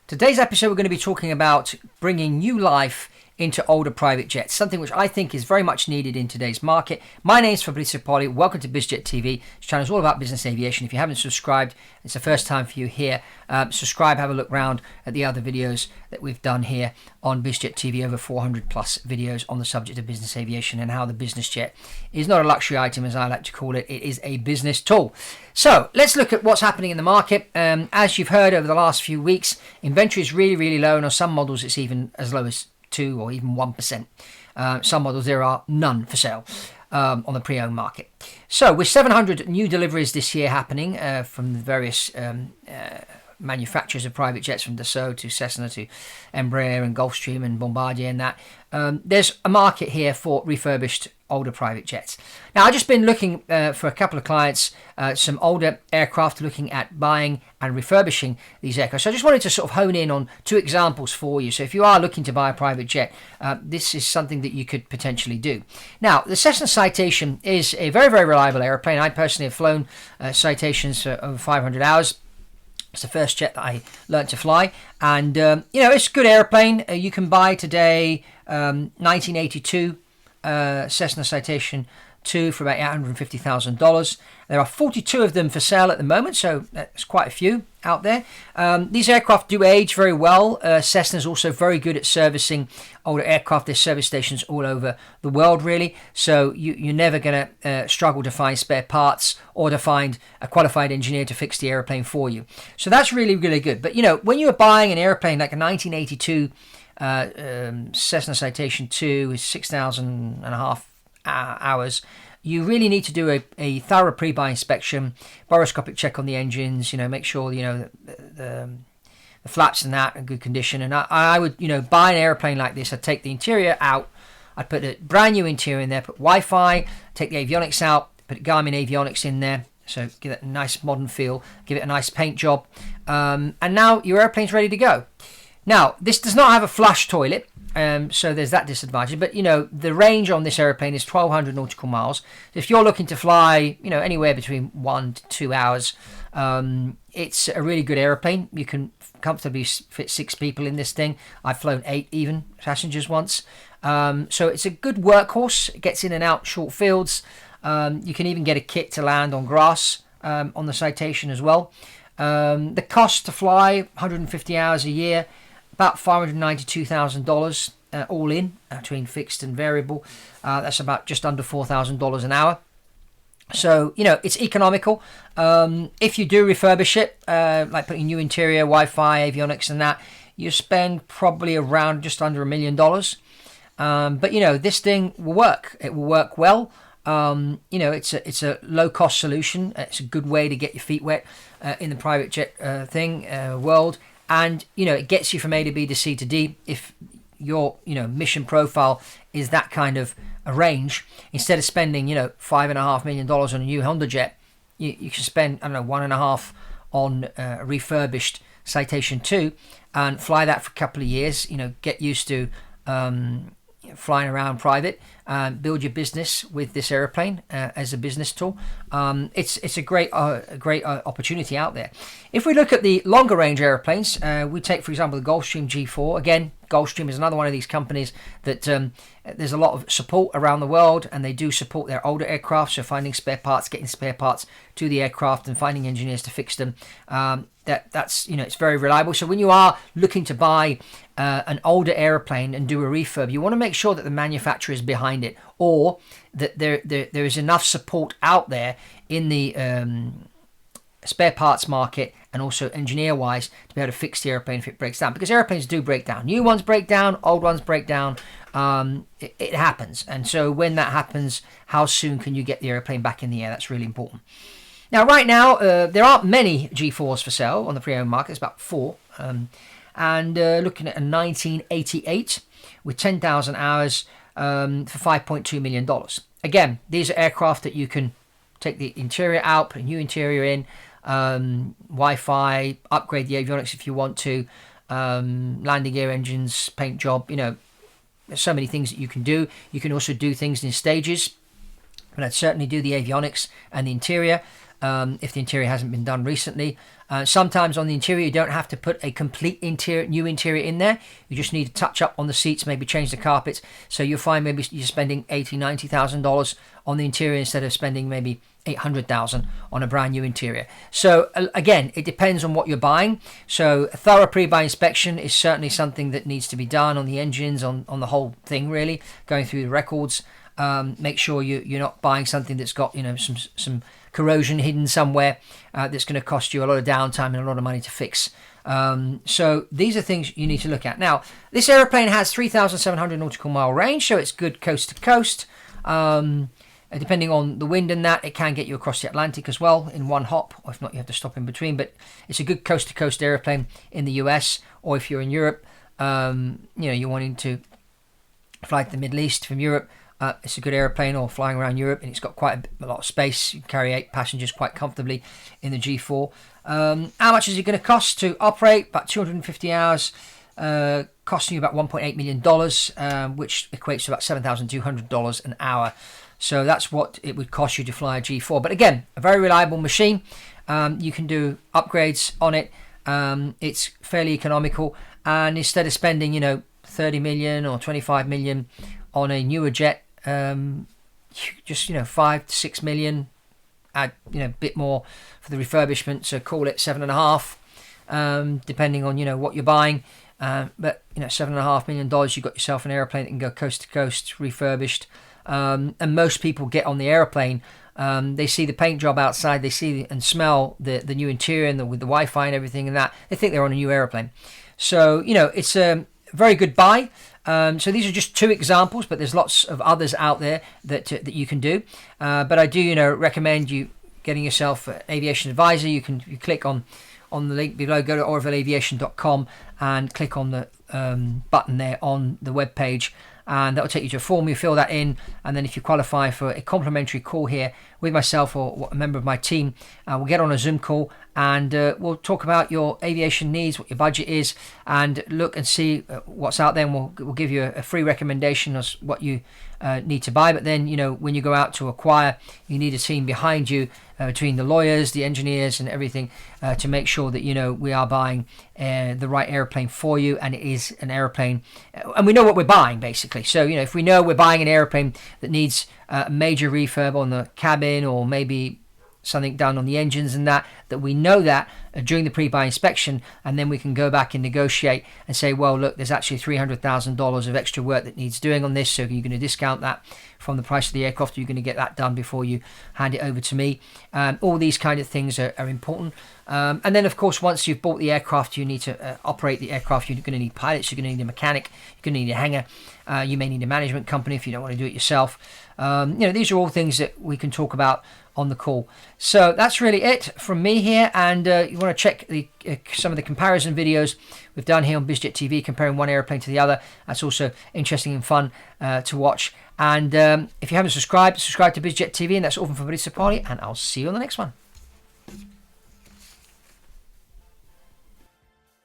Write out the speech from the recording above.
Today's episode, we're going to be talking about bringing new life into older private jets, something which I think is very much needed in today's market. My name is Fabrizio Poli. Welcome to BizJet TV. This channel is all about business aviation. If you haven't subscribed, it's the first time for you here. Subscribe, have a look round at the other videos that we've done here on BizJet TV, over 400 plus videos on the subject of business aviation and how the business jet is not a luxury item, as I like to call it. It is a business tool. So let's look at what's happening in the market. As you've heard over the last few weeks, inventory is really low, and on some models it's even as low as 2 or even 1%. Some models there are none for sale on the pre-owned market. So with 700 new deliveries this year happening from the various manufacturers of private jets, from Dassault to Cessna to Embraer and Gulfstream and Bombardier and that, there's a market here for refurbished older private jets. Now, I've just been looking for a couple of clients, some older aircraft, looking at buying and refurbishing these aircraft. So I just wanted to sort of hone in on two examples for you. So if you are looking to buy a private jet, this is something that you could potentially do. Now, the Cessna Citation is a very reliable airplane. I personally have flown Citations for over 500 hours. It's the first jet that I learned to fly, and it's a good airplane. You can buy today 1982 Cessna Citation II for about $850,000. There are 42 of them for sale at the moment, so that's quite a few out there. These aircraft do age very well. Cessna is also very good at servicing older aircraft. There's service stations all over the world, really, so you're never going to struggle to find spare parts or to find a qualified engineer to fix the airplane for you. So that's really good. But when you're buying an airplane like a 1982 Cessna Citation II with 6,500 hours, you really need to do a thorough pre-buy inspection, boroscopic check on the engines, make sure the flaps and that are in good condition. And I would buy an airplane like this. I'd take the interior out, I'd put a brand new interior in there, put Wi-Fi, take the avionics out, put Garmin avionics in there, so give it a nice modern feel, give it a nice paint job, and now your airplane's ready to go. Now, this does not have a flush toilet, so there's that disadvantage. But, the range on this airplane is 1,200 nautical miles. So if you're looking to fly, anywhere between 1 to 2 hours, it's a really good airplane. You can comfortably fit 6 people in this thing. I've flown 8 even passengers once. So it's a good workhorse. It gets in and out short fields. You can even get a kit to land on grass on the Citation as well. The cost to fly, 150 hours a year, about $592,000 all in, between fixed and variable. That's about just under $4,000 an hour. So, it's economical. If you do refurbish it, like putting new interior, Wi-Fi, avionics and that, you spend probably around just under $1 million. But, this thing will work. It will work well. It's a low-cost solution. It's a good way to get your feet wet in the private jet world. And, it gets you from A to B to C to D. If your, mission profile is that kind of a range, instead of spending, $5.5 million on a new Honda jet, you can spend, $1.5 million on a refurbished Citation II and fly that for a couple of years, get used to flying around private, build your business with this airplane as a business tool. It's a great opportunity out there. If we look at the longer range airplanes, we take, for example, the Gulfstream G4. Again, Gulfstream is another one of these companies that there's a lot of support around the world, and they do support their older aircraft. So finding spare parts, getting spare parts to the aircraft, and finding engineers to fix them. That's it's very reliable. So when you are looking to buy an older airplane and do a refurb, you want to make sure that the manufacturer is behind it, or that there is enough support out there in the spare parts market and also engineer-wise to be able to fix the airplane if it breaks down. Because airplanes do break down. New ones break down, old ones break down. It happens. And so when that happens, how soon can you get the airplane back in the air? That's really important. Now, right now, there aren't many G4s for sale on the pre-owned market. It's about 4. And looking at a 1988 with 10,000 hours for $5.2 million. Again, these are aircraft that you can take the interior out, put a new interior in, Wi-Fi, upgrade the avionics if you want to, landing gear engines, paint job. There's so many things that you can do. You can also do things in stages. And I'd certainly do the avionics and the interior if the interior hasn't been done recently. Sometimes on the interior, you don't have to put a complete new interior in there. You just need to touch up on the seats, maybe change the carpets. So you'll find maybe you're spending $80,000-$90,000 on the interior instead of spending maybe $800,000 on a brand new interior. So again, it depends on what you're buying. So a thorough pre-buy inspection is certainly something that needs to be done on the engines, on the whole thing really, going through the records. Make sure you're not buying something that's got some corrosion hidden somewhere that's going to cost you a lot of downtime and a lot of money to fix. So these are things you need to look at. Now, this aeroplane has 3,700 nautical mile range, so it's good coast to coast. Depending on the wind and that, it can get you across the Atlantic as well in one hop, or if not, you have to stop in between. But it's a good coast to coast airplane in the US, or if you're in Europe, you're wanting to fly to the Middle East from Europe. It's a good airplane, or flying around Europe, and it's got quite a lot of space. You can carry 8 passengers quite comfortably in the G4. How much is it going to cost to operate? About 250 hours, costing you about $1.8 million, which equates to about $7,200 an hour. So that's what it would cost you to fly a G4. But again, a very reliable machine. You can do upgrades on it. It's fairly economical, and instead of spending 30 million or 25 million on a newer jet, just 5 to 6 million, add a bit more for the refurbishment, so call it 7.5, depending on what you're buying. But $7.5 million, you've got yourself an airplane that can go coast to coast, refurbished. And most people get on the airplane, they see the paint job outside, they see and smell the new interior and with the Wi-Fi and everything and that, they think they're on a new airplane. So it's a very good buy. So these are just 2 examples, but there's lots of others out there that you can do. But I do recommend you getting yourself an aviation advisor. You click on the link below, go to orvillaviation.com and click on the button there on the web page, and that will take you to a form. You fill that in, and then if you qualify for a complimentary call here with myself or a member of my team, we'll get on a Zoom call, and we'll talk about your aviation needs, what your budget is, and look and see what's out there, and we'll give you a free recommendation of what you need to buy. But then when you go out to acquire, you need a team behind you, between the lawyers, the engineers and everything, to make sure that we are buying the right airplane for you, and it is an airplane, and we know what we're buying basically. So if we know we're buying an airplane that needs a major refurb on the cabin, or maybe something done on the engines and that we know that during the pre-buy inspection, and then we can go back and negotiate and say, well, look, there's actually $300,000 of extra work that needs doing on this, so you're going to discount that from the price of the aircraft. You're going to get that done before you hand it over to me. All these kind of things are important. And then, of course, once you've bought the aircraft, you need to operate the aircraft. You're going to need pilots, you're going to need a mechanic, you're going to need a hangar, you may need a management company if you don't want to do it yourself. These are all things that we can talk about on the call. So that's really it from me here, and you want to check some of the comparison videos we've done here on BizJet TV, comparing one airplane to the other. That's also interesting and fun to watch. And if you haven't subscribed to BizJet TV. And that's all from Fabrizio, Poli, and I'll see you on the next one.